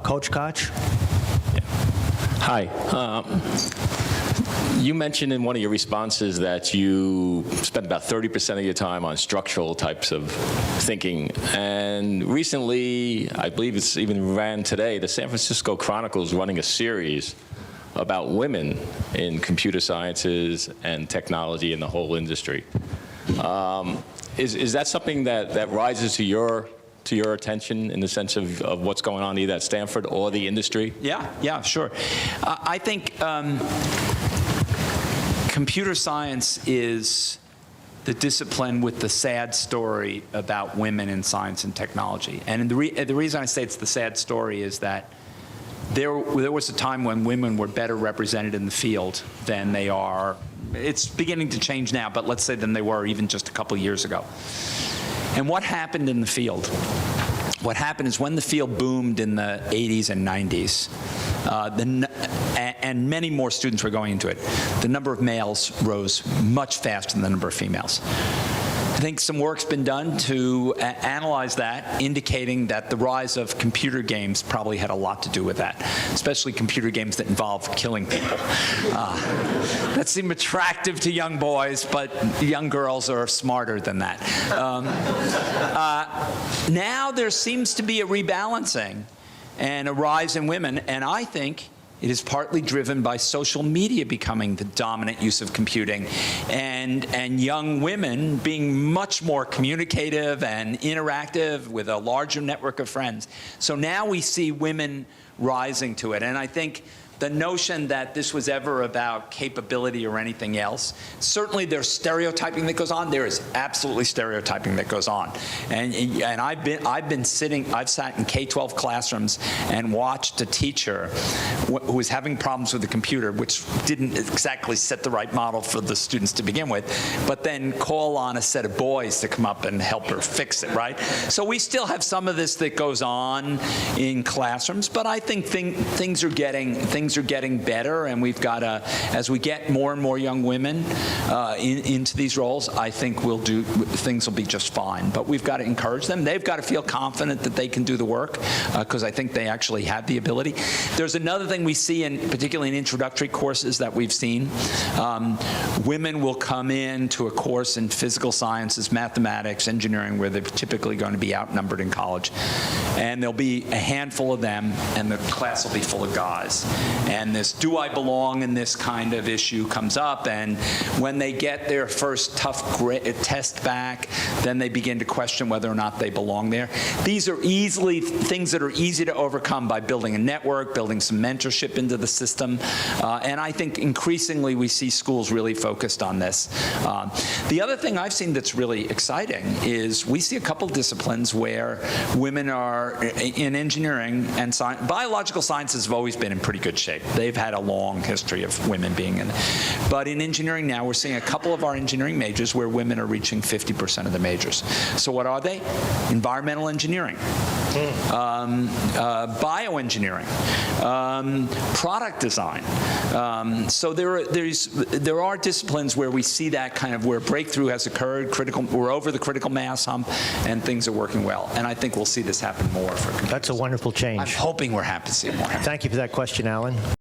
Coach Koch? Hi. You mentioned in one of your responses that you spent about 30% of your time on structural types of thinking. And recently, I believe it's even ran today, the San Francisco Chronicle is running a series about women in computer sciences and technology in the whole industry. Is that something that rises to your attention in the sense of what's going on either at Stanford or the industry? Yeah, sure. I think computer science is the discipline with the sad story about women in science and technology. And the reason I say it's the sad story is that there was a time when women were better represented in the field than they are. It's beginning to change now, but let's say than they were even just a couple years ago. And what happened in the field? What happened is when the field boomed in the 80s and 90s, and many more students were going into it, the number of males rose much faster than the number of females. I think some work's been done to analyze that, indicating that the rise of computer games probably had a lot to do with that, especially computer games that involve killing people. That seem attractive to young boys, but young girls are smarter than that. Now there seems to be a rebalancing and a rise in women, and I think it is partly driven by social media becoming the dominant use of computing and young women being much more communicative and interactive with a larger network of friends. So now we see women rising to it. And I think the notion that this was ever about capability or anything else, certainly there's stereotyping that goes on. There is absolutely stereotyping that goes on. And I've sat in K-12 classrooms and watched a teacher who was having problems with the computer, which didn't exactly set the right model for the students to begin with, but then call on a set of boys to come up and help her fix it, right? So we still have some of this that goes on in classrooms, but I think things are getting better, and we've got to, as we get more and more young women into these roles, I think things will be just fine. But we've got to encourage them. They've got to feel confident that they can do the work, because I think they actually have the ability. There's another thing we see, particularly in introductory courses that we've seen. Women will come in to a course in physical sciences, mathematics, engineering, where they're typically going to be outnumbered in college. And there'll be a handful of them, and the class will be full of guys. And this do I belong in this kind of issue comes up, and when they get their first tough test back, then they begin to question whether or not they belong there. These are easily things that are easy to overcome by building a network, building some mentorship into the system, and I think increasingly we see schools really focused on this. The other thing I've seen that's really exciting is we see a couple disciplines where women are in engineering and science. Biological sciences have always been in pretty good shape. They've had a long history of women being in it. But in engineering now, we're seeing a couple of our engineering majors where women are reaching 50% of the majors. So what are they? Environmental engineering, bioengineering, product design. So there are disciplines where we see that kind of where breakthrough has occurred, we're over the critical mass hump, and things are working well. And I think we'll see this happen more for computers. That's a wonderful change. I'm hoping we're happy to see it more happen. Thank you for that question, Alan.